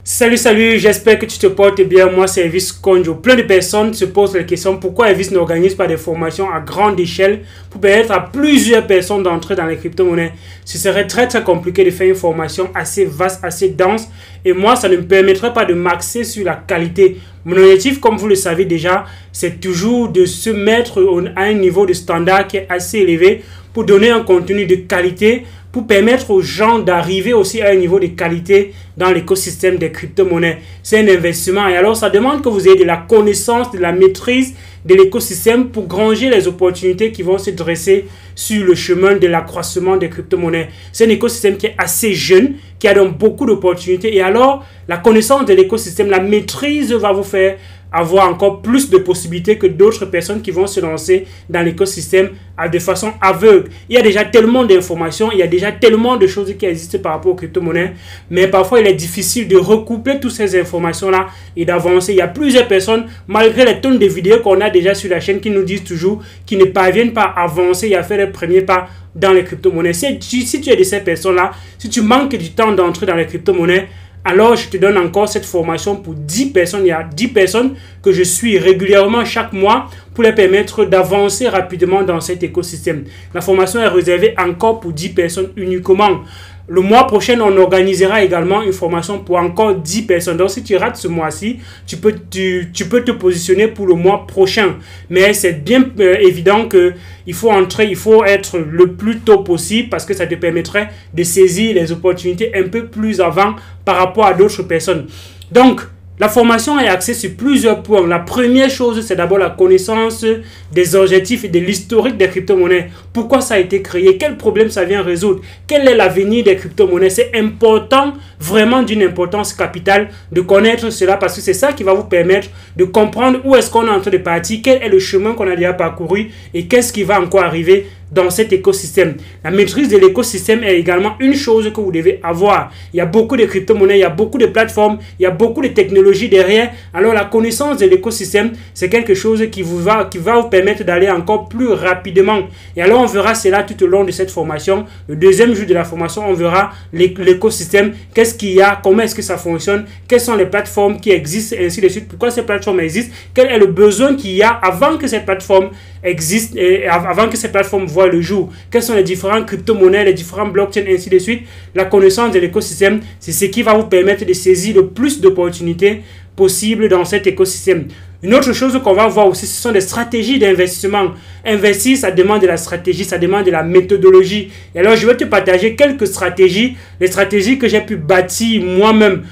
Salut, j'espère que tu te portes bien. Moi, c'est Elvis Conjo. Plein de personnes se posent la question pourquoi Elvis n'organise pas des formations à grande échelle pour permettre à plusieurs personnes d'entrer dans les crypto-monnaies. Ce serait très compliqué de faire une formation assez vaste, assez dense. Et moi, ça ne me permettrait pas de m'axer sur la qualité. Mon objectif, comme vous le savez déjà, c'est toujours de se mettre à un niveau de standard qui est assez élevé pour donner un contenu de qualité, pour permettre aux gens d'arriver aussi à un niveau de qualité dans l'écosystème des crypto-monnaies. C'est un investissement et alors ça demande que vous ayez de la connaissance, de la maîtrise de l'écosystème pour granger les opportunités qui vont se dresser sur le chemin de l'accroissement des crypto-monnaies. C'est un écosystème qui est assez jeune, qui a donc beaucoup d'opportunités et alors la connaissance de l'écosystème, la maîtrise va vous faire avoir encore plus de possibilités que d'autres personnes qui vont se lancer dans l'écosystème de façon aveugle. Il y a déjà tellement d'informations, il y a déjà tellement de choses qui existent par rapport aux crypto-monnaies, mais parfois il est difficile de recouper toutes ces informations-là et d'avancer. Il y a plusieurs personnes, malgré les tonnes de vidéos qu'on a déjà sur la chaîne, qui nous disent toujours qu'ils ne parviennent pas à avancer et à faire les premiers pas dans les crypto-monnaies. Si tu es de ces personnes-là, si tu manques du temps d'entrer dans les crypto-monnaies, alors je te donne encore cette formation pour 10 personnes. Il y a 10 personnes que je suis régulièrement chaque mois pour les permettre d'avancer rapidement dans cet écosystème. La formation est réservée encore pour 10 personnes uniquement. Le mois prochain, on organisera également une formation pour encore 10 personnes. Donc, si tu rates ce mois-ci, tu peux te positionner pour le mois prochain. Mais c'est bien évident qu'il faut entrer, il faut être le plus tôt possible parce que ça te permettrait de saisir les opportunités un peu plus avant par rapport à d'autres personnes. Donc, la formation est axée sur plusieurs points. La première chose, c'est d'abord la connaissance des objectifs et de l'historique des crypto-monnaies. Pourquoi ça a été créé? Quel problème ça vient résoudre? Quel est l'avenir des crypto-monnaies? C'est important, vraiment d'une importance capitale de connaître cela parce que c'est ça qui va vous permettre de comprendre où est-ce qu'on est en train de partir, quel est le chemin qu'on a déjà parcouru et qu'est-ce qui va encore arriver dans cet écosystème. La maîtrise de l'écosystème est également une chose que vous devez avoir. Il y a beaucoup de crypto-monnaies, il y a beaucoup de plateformes, il y a beaucoup de technologies derrière. Alors la connaissance de l'écosystème, c'est quelque chose qui va vous permettre d'aller encore plus rapidement. Et alors on verra cela tout au long de cette formation. Le deuxième jour de la formation, on verra l'écosystème, qu'est-ce qu'il y a, comment est-ce que ça fonctionne, quelles sont les plateformes qui existent, et ainsi de suite. Pourquoi ces plateformes existent, quel est le besoin qu'il y a avant que cette plateforme existe et avant que ces plateformes voient le jour. Quelles sont les différentes crypto-monnaies, les différentes blockchains, ainsi de suite. La connaissance de l'écosystème, c'est ce qui va vous permettre de saisir le plus d'opportunités possibles dans cet écosystème. Une autre chose qu'on va voir aussi, ce sont des stratégies d'investissement. Investir, ça demande de la stratégie, ça demande de la méthodologie. Et alors, je vais te partager quelques stratégies, les stratégies que j'ai pu bâtir moi-même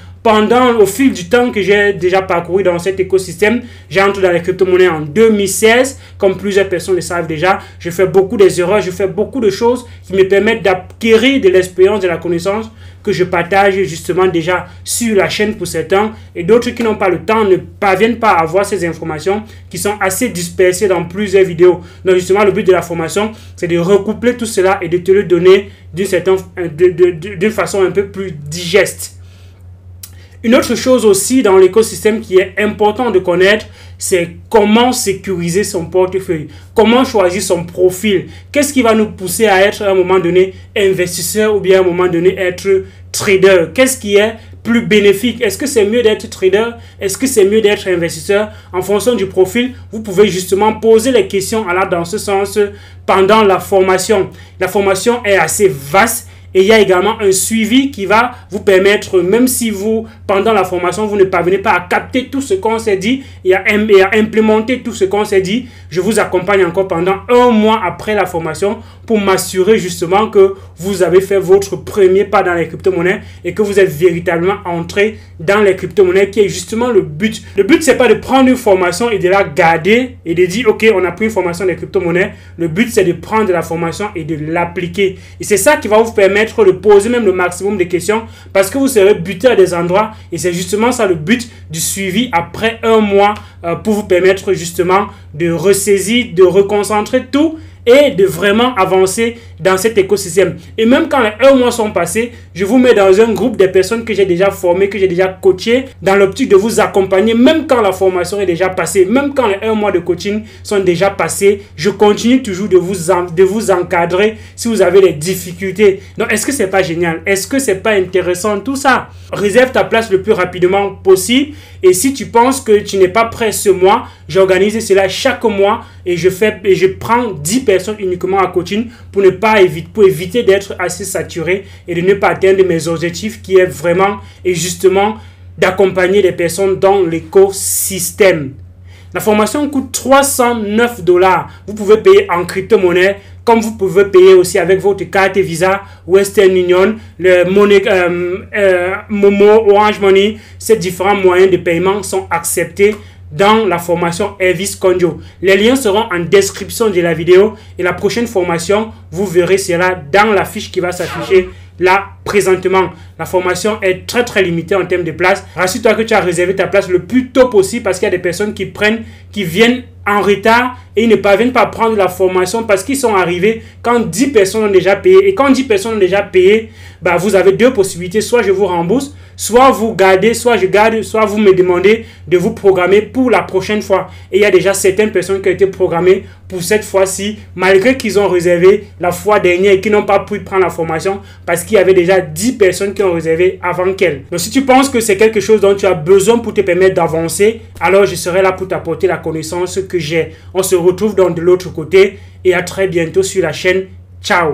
au fil du temps que j'ai déjà parcouru dans cet écosystème. J'ai entré dans les crypto-monnaies en 2016, comme plusieurs personnes le savent déjà. Je fais beaucoup d'erreurs, je fais beaucoup de choses qui me permettent d'acquérir de l'expérience, de la connaissance que je partage justement déjà sur la chaîne pour certains. Et d'autres qui n'ont pas le temps ne parviennent pas à avoir ces informations qui sont assez dispersées dans plusieurs vidéos. Donc justement, le but de la formation, c'est de recoupler tout cela et de te le donner d'une façon un peu plus digeste. Une autre chose aussi dans l'écosystème qui est important de connaître, c'est comment sécuriser son portefeuille, comment choisir son profil, qu'est-ce qui va nous pousser à être à un moment donné investisseur ou bien à un moment donné être trader, qu'est-ce qui est plus bénéfique, est-ce que c'est mieux d'être trader, est-ce que c'est mieux d'être investisseur? En fonction du profil, vous pouvez justement poser les questions dans ce sens pendant la formation. La formation est assez vaste. Et il y a également un suivi qui va vous permettre, même si pendant la formation, vous ne parvenez pas à capter tout ce qu'on s'est dit et à implémenter tout ce qu'on s'est dit, je vous accompagne encore pendant un mois après la formation pour m'assurer justement que vous avez fait votre premier pas dans les crypto-monnaies et que vous êtes véritablement entré dans les crypto-monnaies qui est justement le but. Le but, c'est pas de prendre une formation et de la garder et de dire, ok, on a pris une formation des crypto-monnaies. Le but, c'est de prendre la formation et de l'appliquer. Et c'est ça qui va vous permettre de poser même le maximum de questions parce que vous serez buté à des endroits et c'est justement ça le but du suivi après un mois pour vous permettre justement de ressaisir, de reconcentrer tout et de vraiment avancer dans cet écosystème. Et même quand les 1 mois sont passés, je vous mets dans un groupe des personnes que j'ai déjà formées, que j'ai déjà coachées, dans l'optique de vous accompagner, même quand la formation est déjà passée, même quand les 1 mois de coaching sont déjà passés, je continue toujours de vous encadrer si vous avez des difficultés. Donc, est-ce que c'est pas génial? Est-ce que c'est pas intéressant tout ça? Réserve ta place le plus rapidement possible. Et si tu penses que tu n'es pas prêt ce mois, j'organise cela chaque mois et je prends 10 personnes uniquement à coaching pour éviter d'être assez saturé et de ne pas atteindre mes objectifs qui est vraiment et justement d'accompagner des personnes dans l'écosystème. La formation coûte 309 $. Vous pouvez payer en crypto-monnaie, comme vous pouvez payer aussi avec votre carte Visa, Western Union, le Momo, Orange Money. Ces différents moyens de paiement sont acceptés dans la formation Elvis Conjo. Les liens seront en description de la vidéo et la prochaine formation, vous verrez cela dans la fiche qui va s'afficher là présentement. La formation est très limitée en termes de place. Rassure-toi que tu as réservé ta place le plus tôt possible parce qu'il y a des personnes qui viennent en retard et ils ne parviennent pas à prendre la formation parce qu'ils sont arrivés quand 10 personnes ont déjà payé. Et quand 10 personnes ont déjà payé, bah, vous avez 2 possibilités. Soit je vous rembourse, soit vous gardez, soit je garde, soit vous me demandez de vous programmer pour la prochaine fois. Et il y a déjà certaines personnes qui ont été programmées pour cette fois-ci, malgré qu'ils ont réservé la fois dernière et qui n'ont pas pu prendre la formation parce qu'il y avait déjà 10 personnes qui ont réservé avant qu'elles. Donc si tu penses que c'est quelque chose dont tu as besoin pour te permettre d'avancer, alors je serai là pour t'apporter la connaissance que j'ai. On se retrouve donc de l'autre côté et à très bientôt sur la chaîne. Ciao!